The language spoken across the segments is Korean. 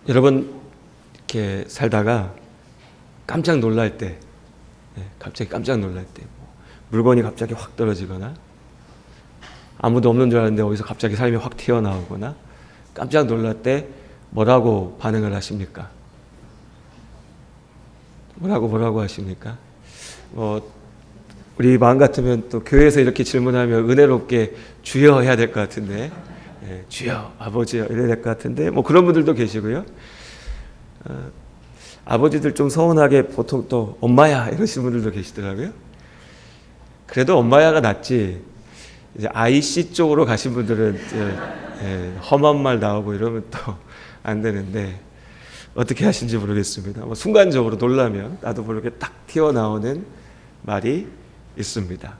여러분 이렇게 살다가 깜짝 놀랄 때, 갑자기 깜짝 놀랄 때, 물건이 갑자기 확 떨어지거나 아무도 없는 줄 알았는데 어디서 갑자기 사람이 확 튀어나오거나 깜짝 놀랄 때 뭐라고 반응을 하십니까? 뭐라고 하십니까? 우리 마음 같으면 또 교회에서 이렇게 질문하면 은혜롭게 주여 해야 될 것 같은데, 주여, 아버지여 이래야 될 것 같은데, 그런 분들도 계시고요. 아버지들 좀 서운하게 보통 또 엄마야 이러시는 분들도 계시더라고요. 그래도 엄마야가 낫지. 이제 아이씨 쪽으로 가신 분들은 이제 험한 말 나오고 이러면 또 안 되는데 어떻게 하신지 모르겠습니다. 순간적으로 놀라면 나도 모르게 딱 튀어나오는 말이 있습니다.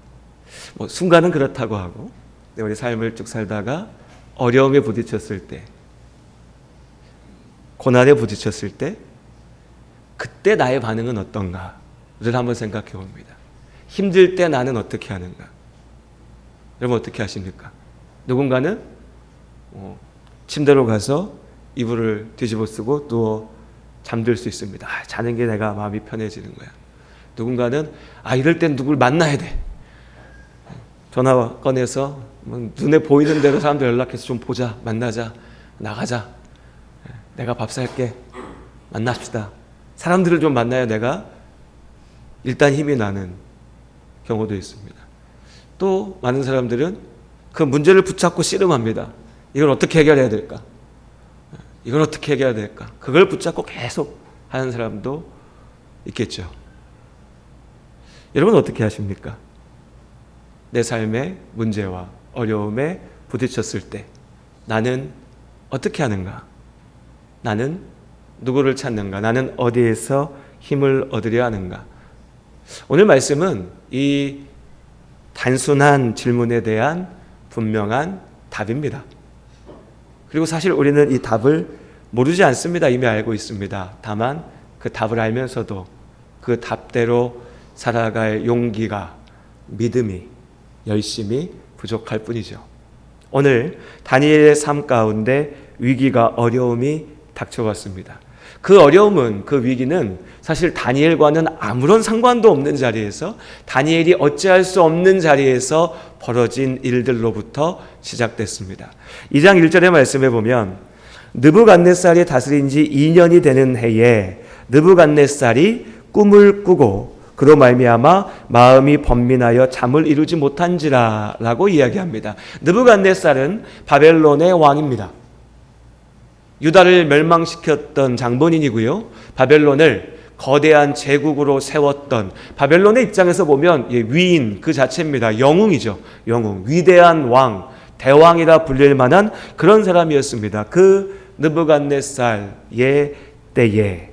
순간은 그렇다고 하고 우리 삶을 쭉 살다가 어려움에 부딪혔을 때, 고난에 부딪혔을 때 그때 나의 반응은 어떤가를 한번 생각해 봅니다. 힘들 때 나는 어떻게 하는가? 여러분 어떻게 하십니까? 누군가는 침대로 가서 이불을 뒤집어 쓰고 누워 잠들 수 있습니다. 자는 게 내가 마음이 편해지는 거야. 누군가는 이럴 땐 누굴 만나야 돼. 전화 꺼내서 눈에 보이는 대로 사람들 연락해서 좀 보자, 만나자, 나가자. 내가 밥 살게. 만납시다. 사람들을 좀 만나야 내가 일단 힘이 나는 경우도 있습니다. 또 많은 사람들은 그 문제를 붙잡고 씨름합니다. 이걸 어떻게 해결해야 될까? 이걸 어떻게 해결해야 될까? 그걸 붙잡고 계속 하는 사람도 있겠죠. 여러분 어떻게 하십니까? 내 삶의 문제와 어려움에 부딪혔을 때 나는 어떻게 하는가? 나는 누구를 찾는가? 나는 어디에서 힘을 얻으려 하는가? 오늘 말씀은 이 단순한 질문에 대한 분명한 답입니다. 그리고 사실 우리는 이 답을 모르지 않습니다. 이미 알고 있습니다. 다만 그 답을 알면서도 그 답대로 살아갈 용기가, 믿음이, 열심이 부족할 뿐이죠. 오늘 다니엘의 삶 가운데 위기가, 어려움이 닥쳐왔습니다. 그 어려움은, 그 위기는 사실 다니엘과는 아무런 상관도 없는 자리에서, 다니엘이 어찌할 수 없는 자리에서 벌어진 일들로부터 시작됐습니다. 2장 1절의 말씀에 보면 느부갓네살이 다스린 지 2년이 되는 해에 느부갓네살이 꿈을 꾸고 그로 말미암아 마음이 번민하여 잠을 이루지 못한지라 라고 이야기합니다. 느부갓네살은 바벨론의 왕입니다. 유다를 멸망시켰던 장본인이고요. 바벨론을 거대한 제국으로 세웠던, 바벨론의 입장에서 보면 위인 그 자체입니다. 영웅이죠. 영웅, 위대한 왕, 대왕이라 불릴 만한 그런 사람이었습니다. 그 느부갓네살의 때에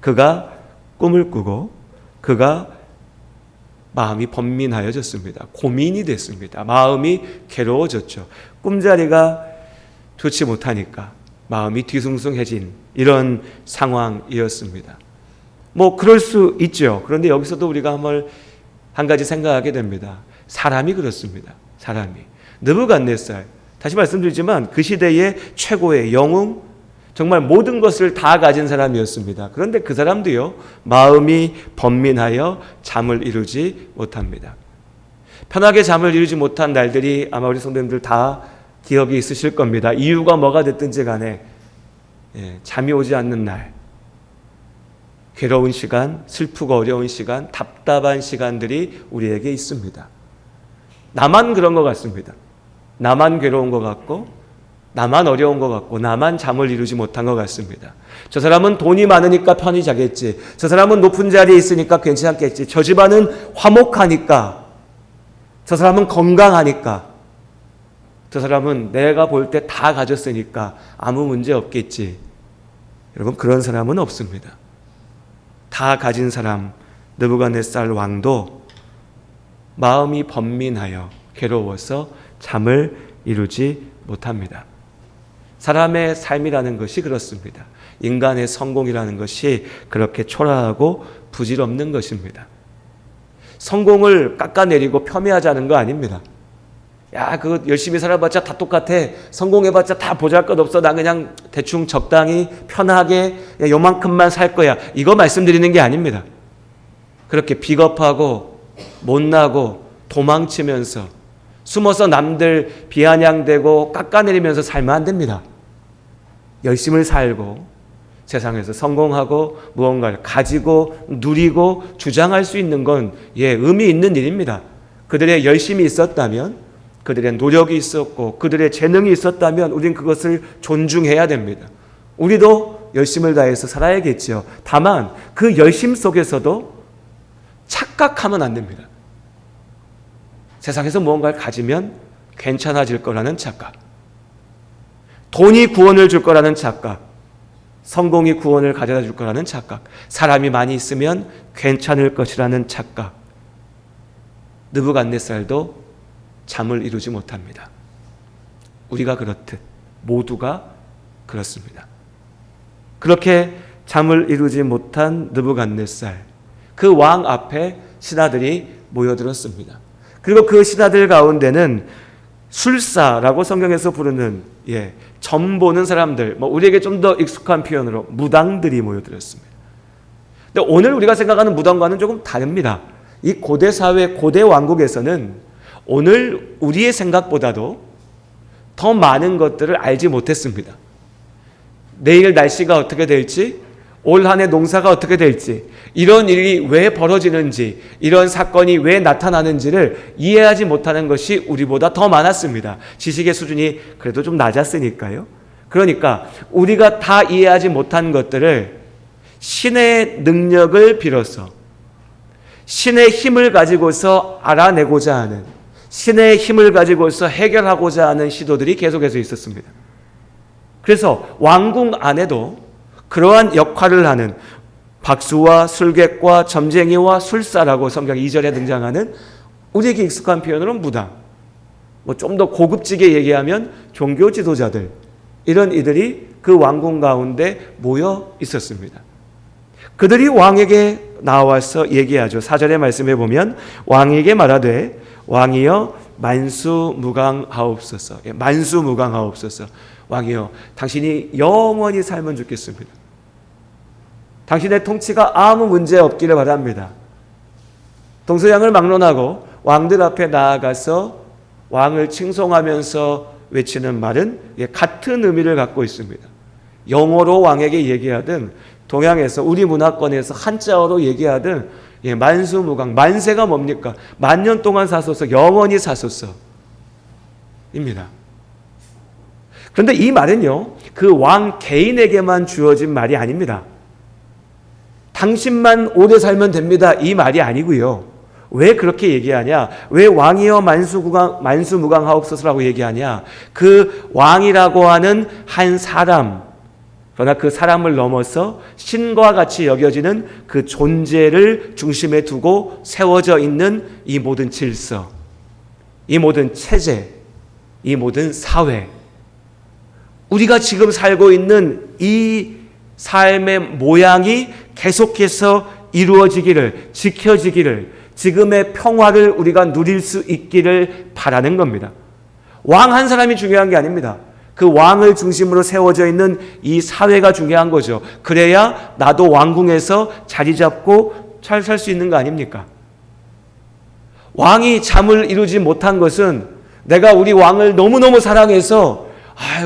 그가 꿈을 꾸고 그가 마음이 번민하여졌습니다. 고민이 됐습니다. 마음이 괴로워졌죠. 꿈자리가 좋지 못하니까 마음이 뒤숭숭해진 이런 상황이었습니다. 그럴 수 있죠. 그런데 여기서도 우리가 한 가지 생각하게 됩니다. 사람이 그렇습니다. 사람이. 느부갓네살, 다시 말씀드리지만 그 시대의 최고의 영웅, 정말 모든 것을 다 가진 사람이었습니다. 그런데 그 사람도요, 마음이 번민하여 잠을 이루지 못합니다. 편하게 잠을 이루지 못한 날들이 아마 우리 성도님들 다 기억이 있으실 겁니다. 이유가 뭐가 됐든지 간에 잠이 오지 않는 날, 괴로운 시간, 슬프고 어려운 시간, 답답한 시간들이 우리에게 있습니다. 나만 그런 것 같습니다. 나만 괴로운 것 같고, 나만 어려운 것 같고, 나만 잠을 이루지 못한 것 같습니다. 저 사람은 돈이 많으니까 편히 자겠지. 저 사람은 높은 자리에 있으니까 괜찮겠지. 저 집안은 화목하니까. 저 사람은 건강하니까. 저 사람은 내가 볼 때 다 가졌으니까 아무 문제 없겠지. 여러분, 그런 사람은 없습니다. 다 가진 사람, 느부갓네살 왕도 마음이 번민하여 괴로워서 잠을 이루지 못합니다. 사람의 삶이라는 것이 그렇습니다. 인간의 성공이라는 것이 그렇게 초라하고 부질없는 것입니다. 성공을 깎아내리고 폄훼하자는 거 아닙니다. 야, 그거 열심히 살아봤자 다 똑같아. 성공해봤자 다 보잘것없어. 나 그냥 대충 적당히 편하게 요만큼만 살 거야. 이거 말씀드리는 게 아닙니다. 그렇게 비겁하고 못나고 도망치면서 숨어서 남들 비아냥대고 깎아내리면서 살면 안 됩니다. 열심히 살고 세상에서 성공하고 무언가를 가지고 누리고 주장할 수 있는 건 의미 있는 일입니다. 그들의 열심이 있었다면, 그들의 노력이 있었고 그들의 재능이 있었다면 우린 그것을 존중해야 됩니다. 우리도 열심을 다해서 살아야겠죠. 다만 그 열심 속에서도 착각하면 안 됩니다. 세상에서 무언가를 가지면 괜찮아질 거라는 착각, 돈이 구원을 줄 거라는 착각, 성공이 구원을 가져다 줄 거라는 착각, 사람이 많이 있으면 괜찮을 것이라는 착각. 느부갓네살도 잠을 이루지 못합니다. 우리가 그렇듯 모두가 그렇습니다. 그렇게 잠을 이루지 못한 느부갓네살, 그 왕 앞에 신하들이 모여들었습니다. 그리고 그 신하들 가운데는 술사라고 성경에서 부르는 점 보는 사람들, 우리에게 좀 더 익숙한 표현으로 무당들이 모여들었습니다. 근데 오늘 우리가 생각하는 무당과는 조금 다릅니다. 이 고대 사회, 고대 왕국에서는 오늘 우리의 생각보다도 더 많은 것들을 알지 못했습니다. 내일 날씨가 어떻게 될지, 올 한 해 농사가 어떻게 될지, 이런 일이 왜 벌어지는지, 이런 사건이 왜 나타나는지를 이해하지 못하는 것이 우리보다 더 많았습니다. 지식의 수준이 그래도 좀 낮았으니까요. 그러니까 우리가 다 이해하지 못한 것들을 신의 능력을 빌어서, 신의 힘을 가지고서 알아내고자 하는, 신의 힘을 가지고서 해결하고자 하는 시도들이 계속해서 있었습니다. 그래서 왕궁 안에도 그러한 역할을 하는 박수와 술객과 점쟁이와 술사라고 성경 2절에 등장하는 우리에게 익숙한 표현으로 무당, 좀 더 고급지게 얘기하면 종교 지도자들, 이런 이들이 그 왕궁 가운데 모여 있었습니다. 그들이 왕에게 나와서 얘기하죠. 4절의 말씀에 보면 왕에게 말하되 왕이여 만수무강하옵소서. 만수무강하옵소서. 왕이여, 당신이 영원히 살면 좋겠습니다. 당신의 통치가 아무 문제 없기를 바랍니다. 동서양을 막론하고 왕들 앞에 나아가서 왕을 칭송하면서 외치는 말은 같은 의미를 갖고 있습니다. 영어로 왕에게 얘기하든 동양에서 우리 문화권에서 한자어로 얘기하든 만수무강, 만세가 뭡니까? 만년 동안 사소서, 영원히 사소서 입니다. 그런데 이 말은요, 그 왕 개인에게만 주어진 말이 아닙니다. 당신만 오래 살면 됩니다, 이 말이 아니고요. 왜 그렇게 얘기하냐? 왜 왕이여 만수무강하옵소서라고 얘기하냐? 그 왕이라고 하는 한 사람, 그러나 그 사람을 넘어서 신과 같이 여겨지는 그 존재를 중심에 두고 세워져 있는 이 모든 질서, 이 모든 체제, 이 모든 사회, 우리가 지금 살고 있는 이 삶의 모양이 계속해서 이루어지기를, 지켜지기를, 지금의 평화를 우리가 누릴 수 있기를 바라는 겁니다. 왕 한 사람이 중요한 게 아닙니다. 그 왕을 중심으로 세워져 있는 이 사회가 중요한 거죠. 그래야 나도 왕궁에서 자리 잡고 잘 살 수 있는 거 아닙니까? 왕이 잠을 이루지 못한 것은 내가 우리 왕을 너무너무 사랑해서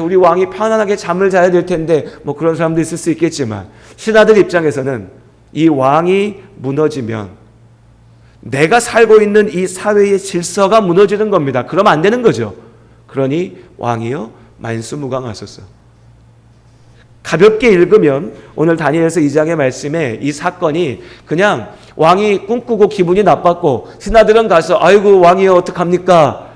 우리 왕이 편안하게 잠을 자야 될 텐데, 그런 사람도 있을 수 있겠지만, 신하들 입장에서는 이 왕이 무너지면 내가 살고 있는 이 사회의 질서가 무너지는 겁니다. 그러면 안 되는 거죠. 그러니 왕이여 만수무강하소서. 가볍게 읽으면 오늘 다니엘서 2장의 말씀에 이 사건이 그냥 왕이 꿈꾸고 기분이 나빴고 신하들은 가서 아이고 왕이여 어떡합니까?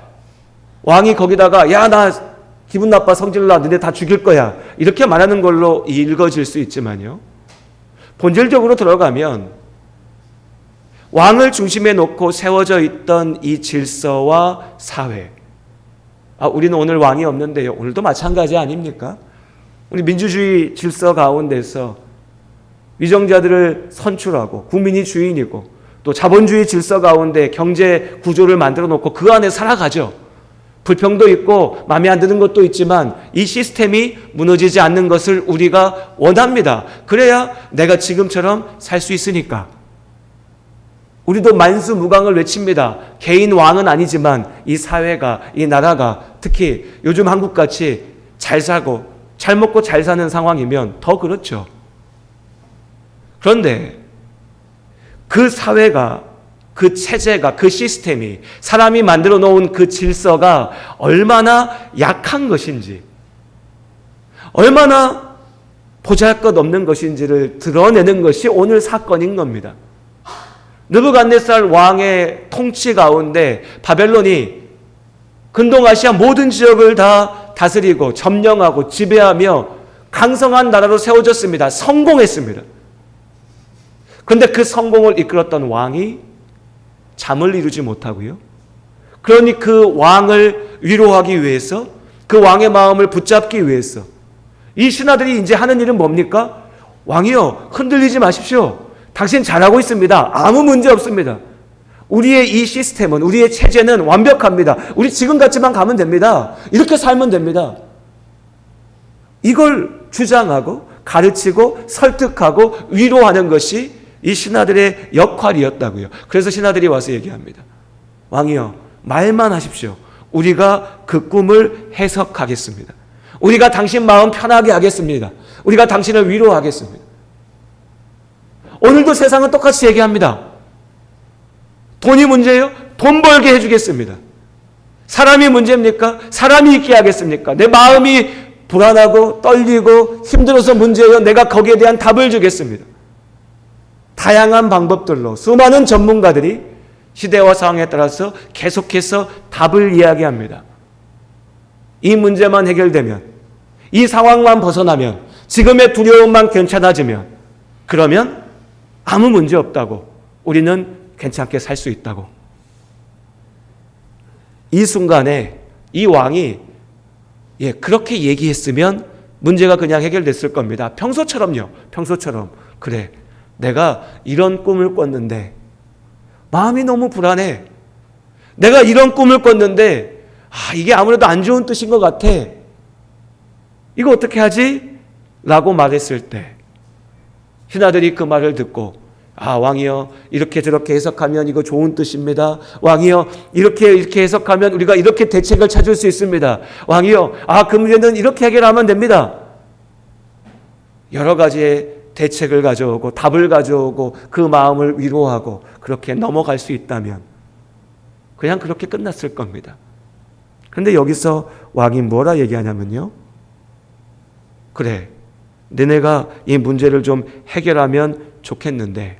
왕이 거기다가 야 나 기분 나빠 성질나 너네 다 죽일 거야 이렇게 말하는 걸로 읽어질 수 있지만요, 본질적으로 들어가면 왕을 중심에 놓고 세워져 있던 이 질서와 사회, 우리는 오늘 왕이 없는데요, 오늘도 마찬가지 아닙니까? 우리 민주주의 질서 가운데서 위정자들을 선출하고 국민이 주인이고 또 자본주의 질서 가운데 경제 구조를 만들어 놓고 그 안에 살아가죠. 불평도 있고 마음에 안 드는 것도 있지만 이 시스템이 무너지지 않는 것을 우리가 원합니다. 그래야 내가 지금처럼 살 수 있으니까. 우리도 만수무강을 외칩니다. 개인 왕은 아니지만 이 사회가, 이 나라가 특히 요즘 한국같이 잘 살고 잘 먹고 잘 사는 상황이면 더 그렇죠. 그런데 그 사회가, 그 체제가, 그 시스템이, 사람이 만들어 놓은 그 질서가 얼마나 약한 것인지, 얼마나 보잘것없는 것인지를 드러내는 것이 오늘 사건인 겁니다. 느부갓네살 왕의 통치 가운데 바벨론이 근동아시아 모든 지역을 다 다스리고 점령하고 지배하며 강성한 나라로 세워졌습니다. 성공했습니다. 그런데 그 성공을 이끌었던 왕이 잠을 이루지 못하고요. 그러니 그 왕을 위로하기 위해서, 그 왕의 마음을 붙잡기 위해서 이 신하들이 이제 하는 일은 뭡니까? 왕이여, 흔들리지 마십시오. 당신 잘하고 있습니다. 아무 문제 없습니다. 우리의 이 시스템은, 우리의 체제는 완벽합니다. 우리 지금같이만 가면 됩니다. 이렇게 살면 됩니다. 이걸 주장하고 가르치고 설득하고 위로하는 것이 이 신하들의 역할이었다고요. 그래서 신하들이 와서 얘기합니다. 왕이여, 말만 하십시오. 우리가 그 꿈을 해석하겠습니다. 우리가 당신 마음 편하게 하겠습니다. 우리가 당신을 위로하겠습니다. 오늘도 세상은 똑같이 얘기합니다. 돈이 문제예요? 돈 벌게 해주겠습니다. 사람이 문제입니까? 사람이 있게 하겠습니까? 내 마음이 불안하고 떨리고 힘들어서 문제예요? 내가 거기에 대한 답을 주겠습니다. 다양한 방법들로 수많은 전문가들이 시대와 상황에 따라서 계속해서 답을 이야기합니다. 이 문제만 해결되면, 이 상황만 벗어나면, 지금의 두려움만 괜찮아지면, 그러면 아무 문제 없다고, 우리는 괜찮게 살 수 있다고. 이 순간에 이 왕이 그렇게 얘기했으면 문제가 그냥 해결됐을 겁니다. 평소처럼요. 평소처럼. 그래, 내가 이런 꿈을 꿨는데 마음이 너무 불안해. 내가 이런 꿈을 꿨는데 이게 아무래도 안 좋은 뜻인 것 같아. 이거 어떻게 하지? 라고 말했을 때 신하들이 그 말을 듣고 왕이여, 이렇게 저렇게 해석하면 이거 좋은 뜻입니다. 왕이여, 이렇게 해석하면 우리가 이렇게 대책을 찾을 수 있습니다. 왕이여, 그 문제는 이렇게 해결하면 됩니다. 여러 가지의 대책을 가져오고 답을 가져오고 그 마음을 위로하고 그렇게 넘어갈 수 있다면 그냥 그렇게 끝났을 겁니다. 그런데 여기서 왕이 뭐라 얘기하냐면요. 그래, 너네가 이 문제를 좀 해결하면 좋겠는데,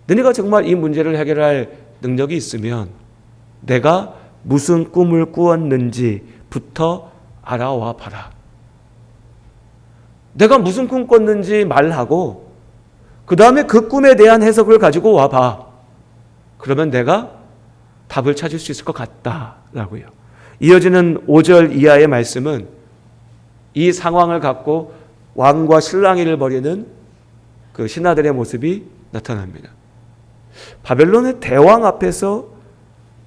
너네가 정말 이 문제를 해결할 능력이 있으면 내가 무슨 꿈을 꾸었는지부터 알아와 봐라. 내가 무슨 꿈 꿨는지 말하고 그 다음에 그 꿈에 대한 해석을 가지고 와봐. 그러면 내가 답을 찾을 수 있을 것 같다라고요. 이어지는 5절 이하의 말씀은 이 상황을 갖고 왕과 실랑이를 벌이는 그 신하들의 모습이 나타납니다. 바벨론의 대왕 앞에서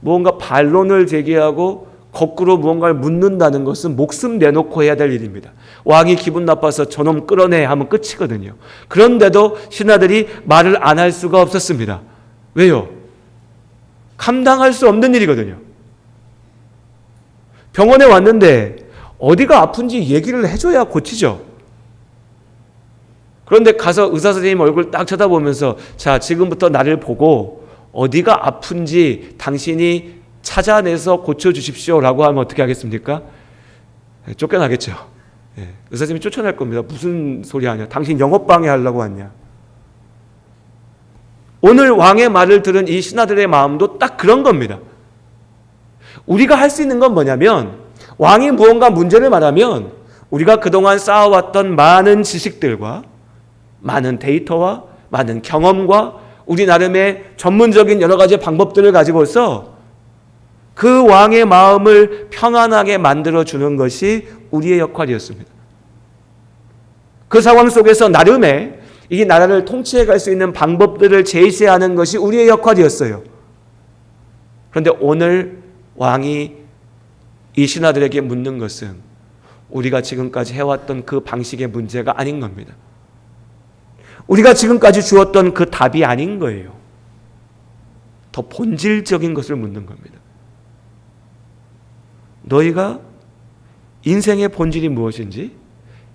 무언가 반론을 제기하고 거꾸로 무언가를 묻는다는 것은 목숨 내놓고 해야 될 일입니다. 왕이 기분 나빠서 저놈 끌어내 하면 끝이거든요. 그런데도 신하들이 말을 안 할 수가 없었습니다. 왜요? 감당할 수 없는 일이거든요. 병원에 왔는데 어디가 아픈지 얘기를 해줘야 고치죠. 그런데 가서 의사 선생님 얼굴 딱 쳐다보면서 자, 지금부터 나를 보고 어디가 아픈지 당신이 찾아내서 고쳐주십시오 라고 하면 어떻게 하겠습니까? 쫓겨나겠죠. 의사 선생님이 쫓아낼 겁니다. 무슨 소리 하냐, 당신 영업방해 하려고 왔냐. 오늘 왕의 말을 들은 이 신하들의 마음도 딱 그런 겁니다. 우리가 할 수 있는 건 뭐냐면, 왕이 무언가 문제를 말하면 우리가 그동안 쌓아왔던 많은 지식들과 많은 데이터와 많은 경험과 우리 나름의 전문적인 여러 가지 방법들을 가지고서 그 왕의 마음을 평안하게 만들어주는 것이 우리의 역할이었습니다. 그 상황 속에서 나름의 이 나라를 통치해 갈 수 있는 방법들을 제시하는 것이 우리의 역할이었어요. 그런데 오늘 왕이 이 신하들에게 묻는 것은 우리가 지금까지 해왔던 그 방식의 문제가 아닌 겁니다. 우리가 지금까지 주었던 그 답이 아닌 거예요. 더 본질적인 것을 묻는 겁니다. 너희가 인생의 본질이 무엇인지,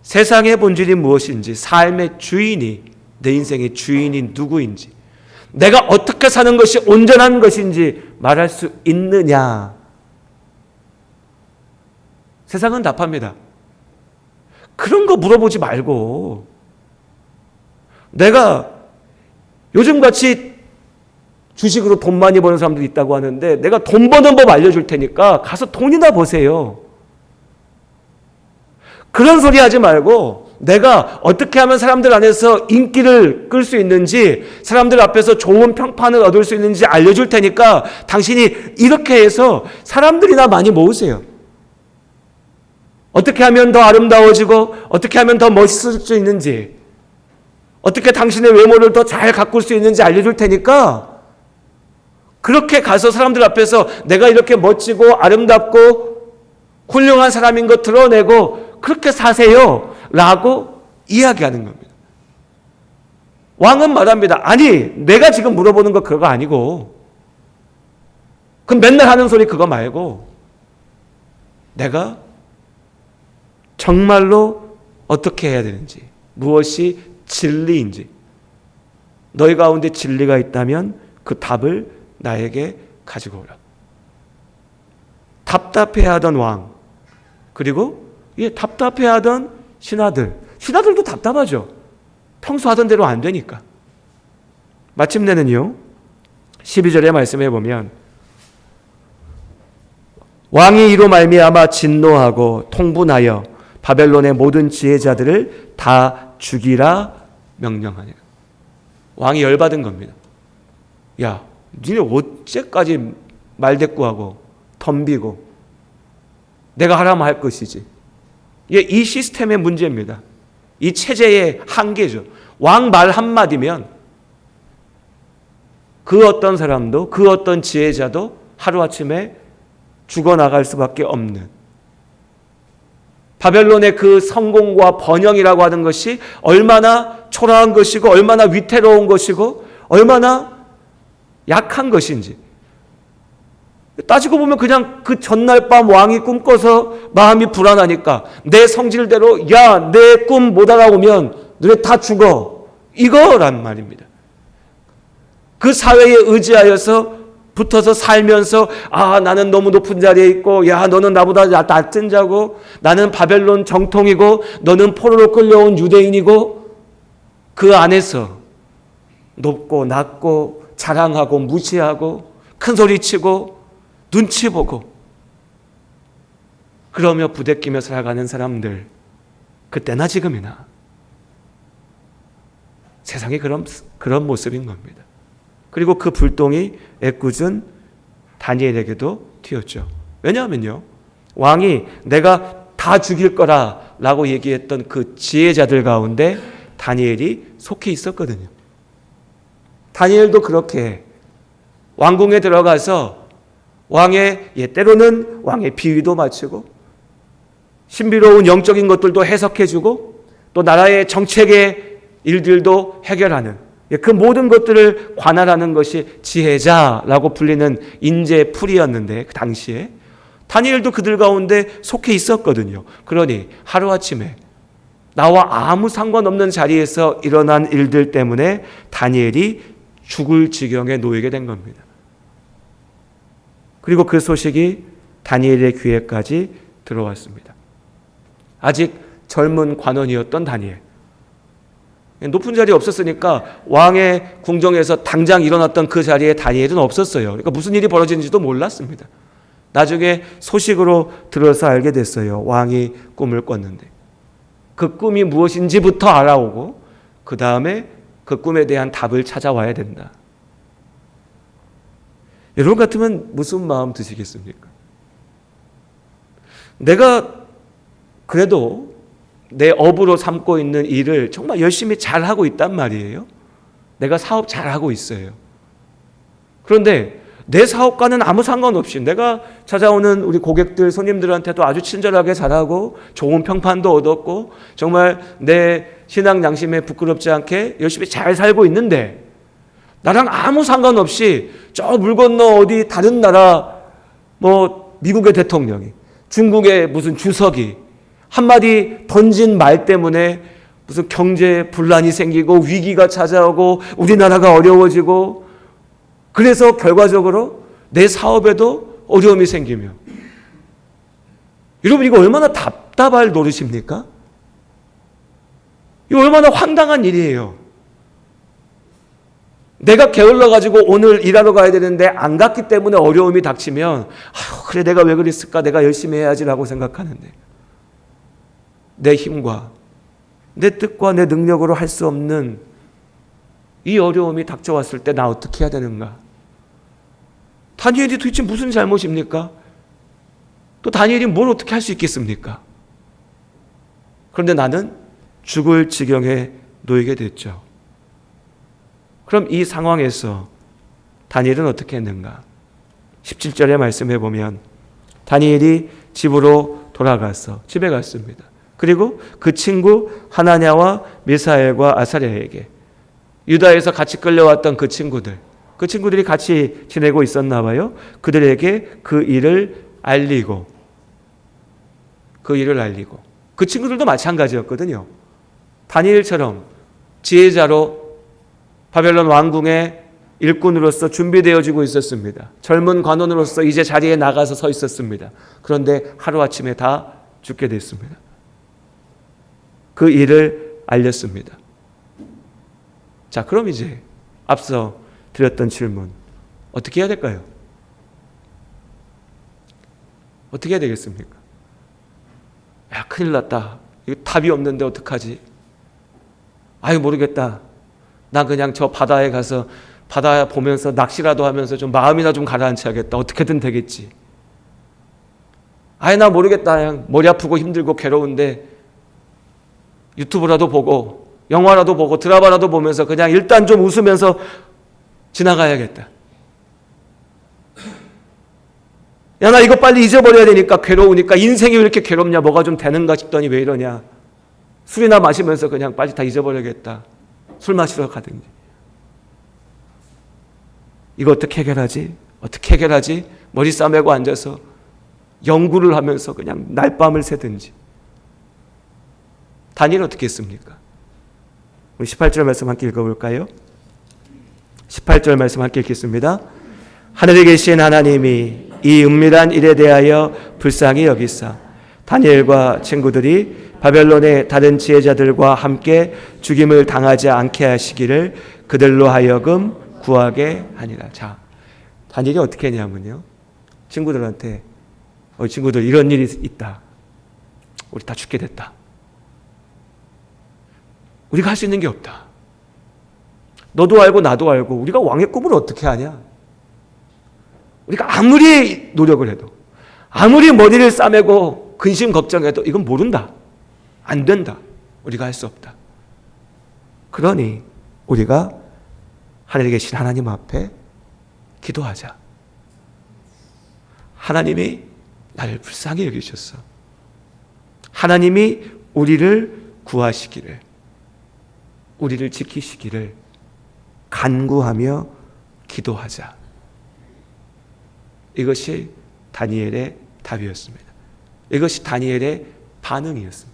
세상의 본질이 무엇인지, 삶의 주인이, 내 인생의 주인이 누구인지, 내가 어떻게 사는 것이 온전한 것인지 말할 수 있느냐? 세상은 답합니다. 그런 거 물어보지 말고, 내가 요즘같이 주식으로 돈 많이 버는 사람도 있다고 하는데 내가 돈 버는 법 알려줄 테니까 가서 돈이나 버세요. 그런 소리 하지 말고 내가 어떻게 하면 사람들 안에서 인기를 끌 수 있는지, 사람들 앞에서 좋은 평판을 얻을 수 있는지 알려줄 테니까 당신이 이렇게 해서 사람들이나 많이 모으세요. 어떻게 하면 더 아름다워지고 어떻게 하면 더 멋있을 수 있는지, 어떻게 당신의 외모를 더 잘 가꿀 수 있는지 알려줄 테니까 그렇게 가서 사람들 앞에서 내가 이렇게 멋지고 아름답고 훌륭한 사람인 거 드러내고 그렇게 사세요 라고 이야기하는 겁니다. 왕은 말합니다. 아니, 내가 지금 물어보는 거 그거 아니고, 그럼 맨날 하는 소리 그거 말고, 내가 정말로 어떻게 해야 되는지, 무엇이 진리인지, 너희 가운데 진리가 있다면 그 답을 나에게 가지고 오라. 답답해하던 왕, 그리고 답답해하던 신하들도 답답하죠. 평소 하던 대로 안 되니까. 마침내는요, 12절의 말씀에 보면 왕이 이로 말미암아 진노하고 통분하여 바벨론의 모든 지혜자들을 다 죽이라 명령하니라. 왕이 열받은 겁니다. 야, 니네 어째까지 말대꾸하고 덤비고 내가 하라면 할 것이지. 이 시스템의 문제입니다. 이 체제의 한계죠. 왕 말 한마디면 그 어떤 사람도, 그 어떤 지혜자도 하루아침에 죽어나갈 수밖에 없는, 바벨론의 그 성공과 번영이라고 하는 것이 얼마나 초라한 것이고 얼마나 위태로운 것이고 얼마나 약한 것인지 따지고 보면 그냥 그 전날 밤 왕이 꿈꿔서 마음이 불안하니까 내 성질대로 야, 내 꿈 못 알아오면 너네 다 죽어, 이거란 말입니다. 그 사회에 의지하여서 붙어서 살면서 나는 너무 높은 자리에 있고, 야, 너는 나보다 낮은 자고, 나는 바벨론 정통이고 너는 포로로 끌려온 유대인이고, 그 안에서 높고 낮고 자랑하고 무시하고 큰소리치고 눈치 보고 그러며 부대끼며 살아가는 사람들, 그때나 지금이나 세상이 그런 모습인 겁니다. 그리고 그 불똥이 애꿎은 다니엘에게도 튀었죠. 왜냐하면요, 왕이 내가 다 죽일 거라 라고 얘기했던 그 지혜자들 가운데 다니엘이 속해 있었거든요. 다니엘도 그렇게 왕궁에 들어가서 때로는 왕의 비위도 맞추고 신비로운 영적인 것들도 해석해주고 또 나라의 정책의 일들도 해결하는, 그 모든 것들을 관할하는 것이 지혜자라고 불리는 인재풀이였는데, 그 당시에 다니엘도 그들 가운데 속해 있었거든요. 그러니 하루아침에 나와 아무 상관없는 자리에서 일어난 일들 때문에 다니엘이 죽을 지경에 놓이게 된 겁니다. 그리고 그 소식이 다니엘의 귀에까지 들어왔습니다. 아직 젊은 관원이었던 다니엘, 높은 자리에 없었으니까 왕의 궁정에서 당장 일어났던 그 자리에 다니엘은 없었어요. 그러니까 무슨 일이 벌어지는지도 몰랐습니다. 나중에 소식으로 들어서 알게 됐어요. 왕이 꿈을 꿨는데 그 꿈이 무엇인지부터 알아오고 그 다음에 그 꿈에 대한 답을 찾아와야 된다. 여러분 같으면 무슨 마음 드시겠습니까? 내가 그래도 내 업으로 삼고 있는 일을 정말 열심히 잘하고 있단 말이에요. 내가 사업 잘하고 있어요. 그런데 내 사업과는 아무 상관없이 내가 찾아오는 우리 고객들, 손님들한테도 아주 친절하게 잘하고 좋은 평판도 얻었고 정말 내 신앙 양심에 부끄럽지 않게 열심히 잘 살고 있는데 나랑 아무 상관없이 저 물 건너 어디 다른 나라 뭐 미국의 대통령이 중국의 무슨 주석이 한마디 던진 말 때문에 무슨 경제 분란이 생기고 위기가 찾아오고 우리나라가 어려워지고 그래서 결과적으로 내 사업에도 어려움이 생기며 여러분 이거 얼마나 답답할 노릇입니까? 이거 얼마나 황당한 일이에요. 내가 게을러가지고 오늘 일하러 가야 되는데 안 갔기 때문에 어려움이 닥치면 그래 내가 왜 그랬을까 내가 열심히 해야지라고 생각하는데 내 힘과 내 뜻과 내 능력으로 할 수 없는 이 어려움이 닥쳐왔을 때 나 어떻게 해야 되는가? 다니엘이 도대체 무슨 잘못입니까? 또 다니엘이 뭘 어떻게 할 수 있겠습니까? 그런데 나는 죽을 지경에 놓이게 됐죠. 그럼 이 상황에서 다니엘은 어떻게 했는가? 17절에 말씀해 보면 다니엘이 집으로 돌아가서 집에 갔습니다. 그리고 그 친구 하나냐와 미사엘과 아사랴에게 유다에서 같이 끌려왔던 그 친구들이 같이 지내고 있었나 봐요. 그들에게 그 일을 알리고 그 친구들도 마찬가지였거든요. 다니엘처럼 지혜자로 바벨론 왕궁의 일꾼으로서 준비되어지고 있었습니다. 젊은 관원으로서 이제 자리에 나가서 서 있었습니다. 그런데 하루아침에 다 죽게 됐습니다. 그 일을 알렸습니다. 자, 그럼 이제 앞서 드렸던 질문 어떻게 해야 될까요? 어떻게 해야 되겠습니까? 야, 큰일 났다. 이거 답이 없는데 어떡하지? 아유, 모르겠다. 난 그냥 저 바다에 가서 바다 보면서 낚시라도 하면서 좀 마음이나 좀 가라앉혀야겠다. 어떻게든 되겠지. 아유, 나 모르겠다. 그냥 머리 아프고 힘들고 괴로운데 유튜브라도 보고 영화라도 보고 드라마라도 보면서 그냥 일단 좀 웃으면서 지나가야겠다. 야, 나 이거 빨리 잊어버려야 되니까 괴로우니까 인생이 왜 이렇게 괴롭냐 뭐가 좀 되는가 싶더니 왜 이러냐. 술이나 마시면서 그냥 빨리 다 잊어버려야겠다. 술 마시러 가든지. 이거 어떻게 해결하지? 어떻게 해결하지? 머리 싸매고 앉아서 연구를 하면서 그냥 날밤을 새든지. 다니엘 어떻게 했습니까? 우리 18절 말씀 함께 읽어볼까요? 18절 말씀 함께 읽겠습니다. 하늘에 계신 하나님이 이 은밀한 일에 대하여 불쌍히 여기사 다니엘과 친구들이 바벨론의 다른 지혜자들과 함께 죽임을 당하지 않게 하시기를 그들로 하여금 구하게 하니라. 자, 다니엘이 어떻게 했냐면요. 친구들한테 친구들 이런 일이 있다. 우리 다 죽게 됐다. 우리가 할 수 있는 게 없다. 너도 알고 나도 알고 우리가 왕의 꿈을 어떻게 하냐? 우리가 아무리 노력을 해도 아무리 머리를 싸매고 근심 걱정해도 이건 모른다. 안 된다. 우리가 할 수 없다. 그러니 우리가 하늘에 계신 하나님 앞에 기도하자. 하나님이 나를 불쌍히 여기셨어. 하나님이 우리를 구하시기를, 우리를 지키시기를 간구하며 기도하자. 이것이 다니엘의 답이었습니다. 이것이 다니엘의 반응이었습니다.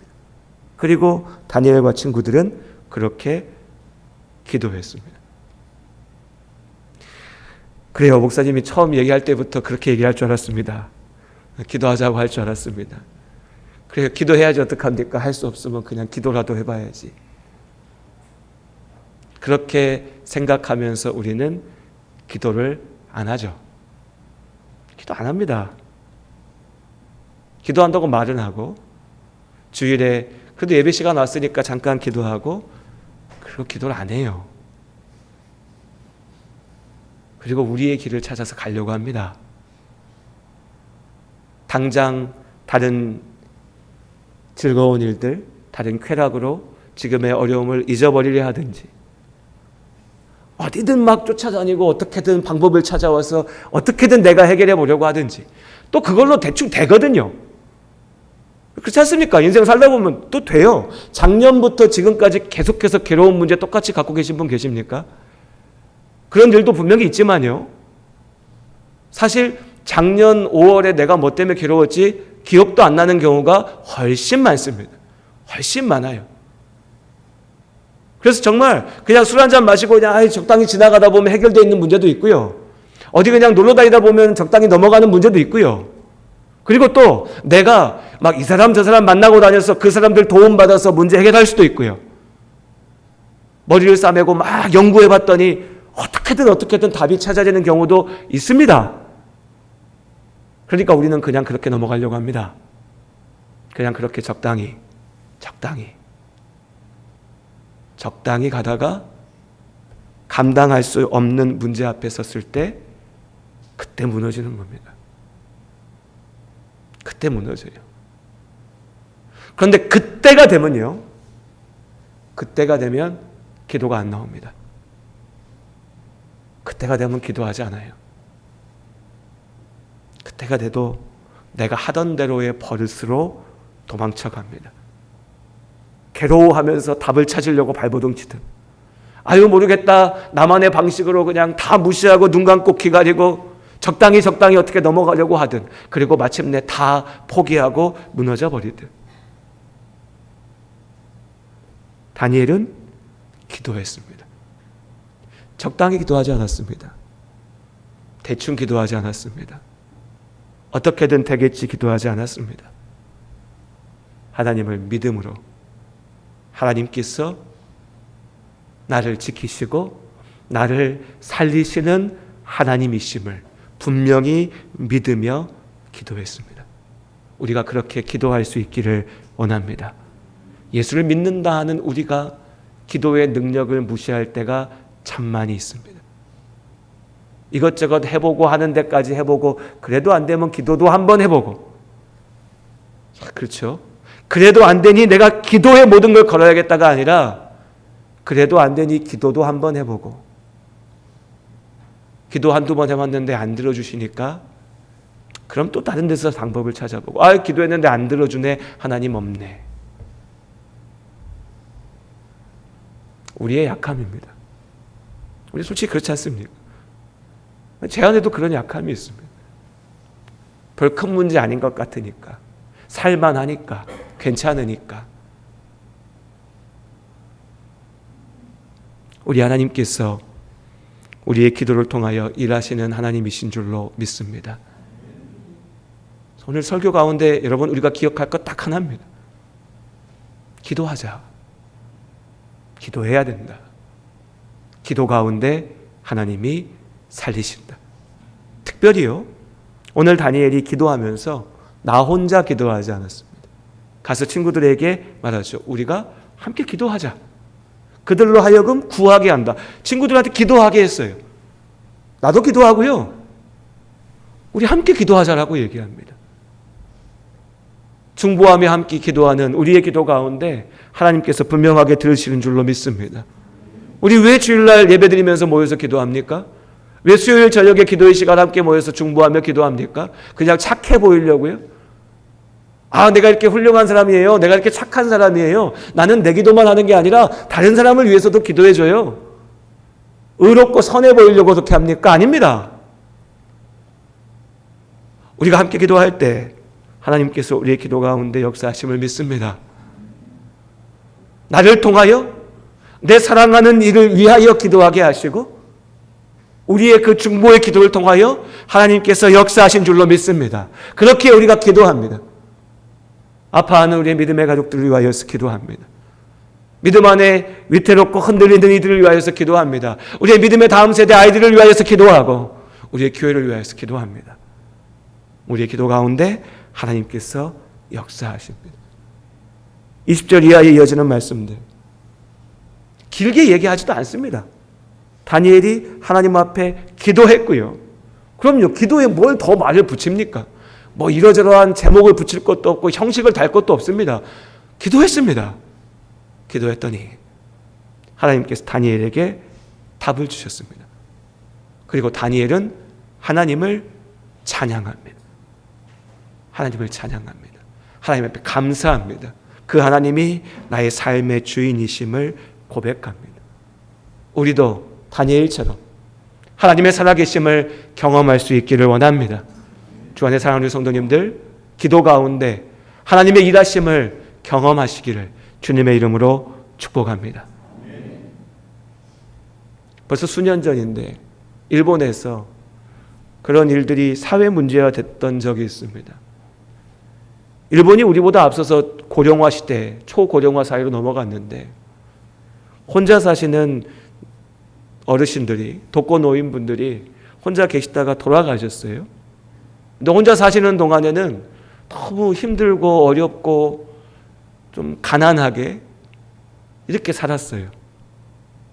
그리고 다니엘과 친구들은 그렇게 기도했습니다. 그래요. 목사님이 처음 얘기할 때부터 그렇게 얘기할 줄 알았습니다. 기도하자고 할 줄 알았습니다. 그래요. 기도해야지 어떡합니까? 할 수 없으면 그냥 기도라도 해봐야지. 그렇게 생각하면서 우리는 기도를 안 하죠. 기도 안 합니다. 기도한다고 말은 하고 주일에 그래도 예배 시간 왔으니까 잠깐 기도하고 그리고 기도를 안 해요. 그리고 우리의 길을 찾아서 가려고 합니다. 당장 다른 즐거운 일들, 다른 쾌락으로 지금의 어려움을 잊어버리려 하든지 어디든 막 쫓아다니고 어떻게든 방법을 찾아와서 어떻게든 내가 해결해 보려고 하든지 또 그걸로 대충 되거든요. 그렇지 않습니까? 인생 살다 보면 또 돼요. 작년부터 지금까지 계속해서 괴로운 문제 똑같이 갖고 계신 분 계십니까? 그런 일도 분명히 있지만요. 사실 작년 5월에 내가 뭐 때문에 괴로웠지 기억도 안 나는 경우가 훨씬 많습니다. 훨씬 많아요. 그래서 정말 그냥 술 한잔 마시고 그냥 적당히 지나가다 보면 해결되어 있는 문제도 있고요. 어디 그냥 놀러 다니다 보면 적당히 넘어가는 문제도 있고요. 그리고 또 내가 막 이 사람 저 사람 만나고 다녀서 그 사람들 도움받아서 문제 해결할 수도 있고요. 머리를 싸매고 막 연구해 봤더니 어떻게든 답이 찾아지는 경우도 있습니다. 그러니까 우리는 그냥 그렇게 넘어가려고 합니다. 그냥 그렇게 적당히 가다가 감당할 수 없는 문제 앞에 섰을 때 그때 무너지는 겁니다. 그때 무너져요. 그런데 그때가 되면 기도가 안 나옵니다. 그때가 되면 기도하지 않아요. 그때가 돼도 내가 하던 대로의 버릇으로 도망쳐 갑니다. 괴로워하면서 답을 찾으려고 발버둥 치든, 아유 모르겠다 나만의 방식으로 그냥 다 무시하고 눈 감고 귀 가리고 적당히 어떻게 넘어가려고 하든, 그리고 마침내 다 포기하고 무너져 버리든. 다니엘은 기도했습니다. 적당히 기도하지 않았습니다. 대충 기도하지 않았습니다. 어떻게든 되겠지 기도하지 않았습니다. 하나님을 믿음으로, 하나님께서 나를 지키시고 나를 살리시는 하나님이심을 분명히 믿으며 기도했습니다. 우리가 그렇게 기도할 수 있기를 원합니다. 예수를 믿는다 하는 우리가 기도의 능력을 무시할 때가 참 많이 있습니다. 이것저것 해보고 하는 데까지 해보고 그래도 안 되면 기도도 한번 해보고, 그렇죠? 그래도 안 되니 내가 기도에 모든 걸 걸어야겠다가 아니라 그래도 안 되니 기도도 한번 해보고, 기도 한두 번 해봤는데 안 들어주시니까 그럼 또 다른 데서 방법을 찾아보고, 기도했는데 안 들어주네, 하나님 없네. 우리의 약함입니다. 우리 솔직히 그렇지 않습니까? 제 안에도 그런 약함이 있습니다. 별 큰 문제 아닌 것 같으니까, 살만하니까, 괜찮으니까. 우리 하나님께서 우리의 기도를 통하여 일하시는 하나님이신 줄로 믿습니다. 오늘 설교 가운데 여러분 우리가 기억할 것 딱 하나입니다. 기도하자. 기도해야 된다. 기도 가운데 하나님이 살리신다. 특별히요, 오늘 다니엘이 기도하면서 나 혼자 기도하지 않았습니다. 가서 친구들에게 말하죠. 우리가 함께 기도하자. 그들로 하여금 구하게 한다. 친구들한테 기도하게 했어요. 나도 기도하고요, 우리 함께 기도하자라고 얘기합니다. 중보하며 함께 기도하는 우리의 기도 가운데 하나님께서 분명하게 들으시는 줄로 믿습니다. 우리 왜 주일날 예배드리면서 모여서 기도합니까? 왜 수요일 저녁에 기도의 시간 함께 모여서 중보하며 기도합니까? 그냥 착해 보이려고요? 내가 이렇게 훌륭한 사람이에요, 내가 이렇게 착한 사람이에요, 나는 내 기도만 하는 게 아니라 다른 사람을 위해서도 기도해줘요, 의롭고 선해 보이려고 그렇게 합니까? 아닙니다. 우리가 함께 기도할 때 하나님께서 우리의 기도 가운데 역사하심을 믿습니다. 나를 통하여 내 사랑하는 이를 위하여 기도하게 하시고 우리의 그 중보의 기도를 통하여 하나님께서 역사하신 줄로 믿습니다. 그렇게 우리가 기도합니다. 아파하는 우리의 믿음의 가족들을 위하여서 기도합니다. 믿음 안에 위태롭고 흔들리는 이들을 위하여서 기도합니다. 우리의 믿음의 다음 세대 아이들을 위하여서 기도하고 우리의 교회를 위하여서 기도합니다. 우리의 기도 가운데 하나님께서 역사하십니다. 20절 이하에 이어지는 말씀들 길게 얘기하지도 않습니다. 다니엘이 하나님 앞에 기도했고요. 그럼요, 기도에 뭘 더 말을 붙입니까? 뭐 이러저러한 제목을 붙일 것도 없고 형식을 달 것도 없습니다. 기도했습니다. 기도했더니 하나님께서 다니엘에게 답을 주셨습니다. 그리고 다니엘은 하나님을 찬양합니다. 하나님을 찬양합니다. 하나님 앞에 감사합니다. 그 하나님이 나의 삶의 주인이심을 고백합니다. 우리도 다니엘처럼 하나님의 살아계심을 경험할 수 있기를 원합니다. 주 안에 사랑하는 성도님들, 기도 가운데 하나님의 일하심을 경험하시기를 주님의 이름으로 축복합니다. 벌써 수년 전인데 일본에서 그런 일들이 사회 문제가 됐던 적이 있습니다. 일본이 우리보다 앞서서 고령화 시대, 초고령화 사회로 넘어갔는데 혼자 사시는 어르신들이, 독거노인분들이 혼자 계시다가 돌아가셨어요. 근데 혼자 사시는 동안에는 너무 힘들고 어렵고 좀 가난하게 이렇게 살았어요.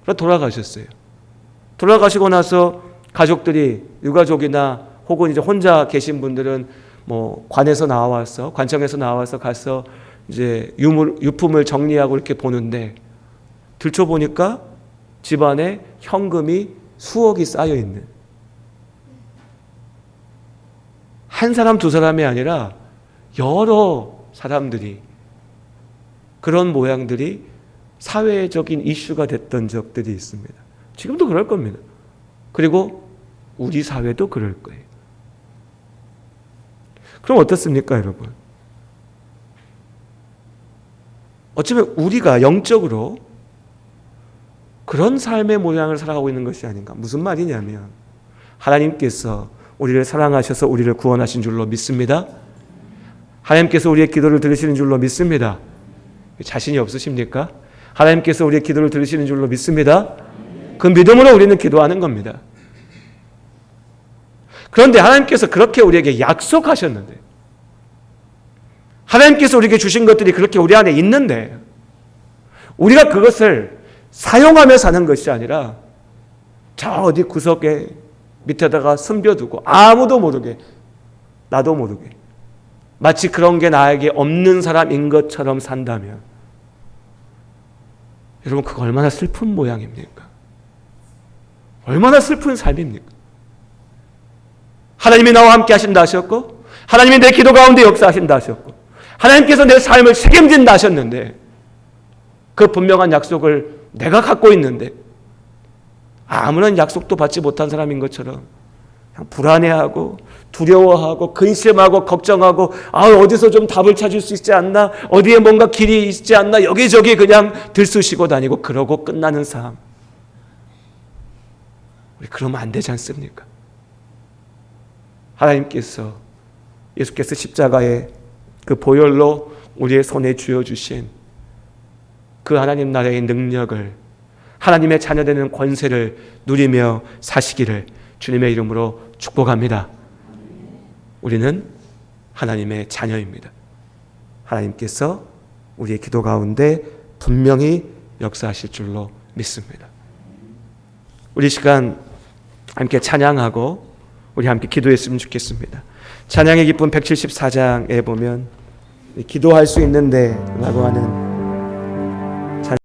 그래서 돌아가셨어요. 돌아가시고 나서 가족들이, 유가족이나 혹은 이제 혼자 계신 분들은 뭐 관에서 나와서, 관청에서 나와서 가서 이제 유품을 정리하고 이렇게 보는데 들춰보니까 집안에 현금이 수억이 쌓여 있는, 한 사람 두 사람이 아니라 여러 사람들이, 그런 모양들이 사회적인 이슈가 됐던 적들이 있습니다. 지금도 그럴 겁니다. 그리고 우리 사회도 그럴 거예요. 그럼 어떻습니까, 여러분? 어쩌면 우리가 영적으로 그런 삶의 모양을 살아가고 있는 것이 아닌가. 무슨 말이냐면 하나님께서 우리를 사랑하셔서 우리를 구원하신 줄로 믿습니다. 하나님께서 우리의 기도를 들으시는 줄로 믿습니다. 자신이 없으십니까? 하나님께서 우리의 기도를 들으시는 줄로 믿습니다. 그 믿음으로 우리는 기도하는 겁니다. 그런데 하나님께서 그렇게 우리에게 약속하셨는데, 하나님께서 우리에게 주신 것들이 그렇게 우리 안에 있는데 우리가 그것을 사용하며 사는 것이 아니라 저 어디 구석에 밑에다가 숨겨두고 아무도 모르게, 나도 모르게, 마치 그런 게 나에게 없는 사람인 것처럼 산다면 여러분, 그거 얼마나 슬픈 모양입니까? 얼마나 슬픈 삶입니까? 하나님이 나와 함께 하신다 하셨고, 하나님이 내 기도 가운데 역사하신다 하셨고, 하나님께서 내 삶을 책임진다 하셨는데, 그 분명한 약속을 내가 갖고 있는데 아무런 약속도 받지 못한 사람인 것처럼 그냥 불안해하고 두려워하고 근심하고 걱정하고, 어디서 좀 답을 찾을 수 있지 않나, 어디에 뭔가 길이 있지 않나, 여기저기 그냥 들쑤시고 다니고 그러고 끝나는 삶. 우리 그러면 안 되지 않습니까? 하나님께서, 예수께서 십자가의 그 보혈로 우리의 손에 쥐어주신 그 하나님 나라의 능력을, 하나님의 자녀되는 권세를 누리며 사시기를 주님의 이름으로 축복합니다. 우리는 하나님의 자녀입니다. 하나님께서 우리의 기도 가운데 분명히 역사하실 줄로 믿습니다. 우리 시간 함께 찬양하고 우리 함께 기도했으면 좋겠습니다. 찬양의 기쁨 174장에 보면 기도할 수 있는데 라고 하는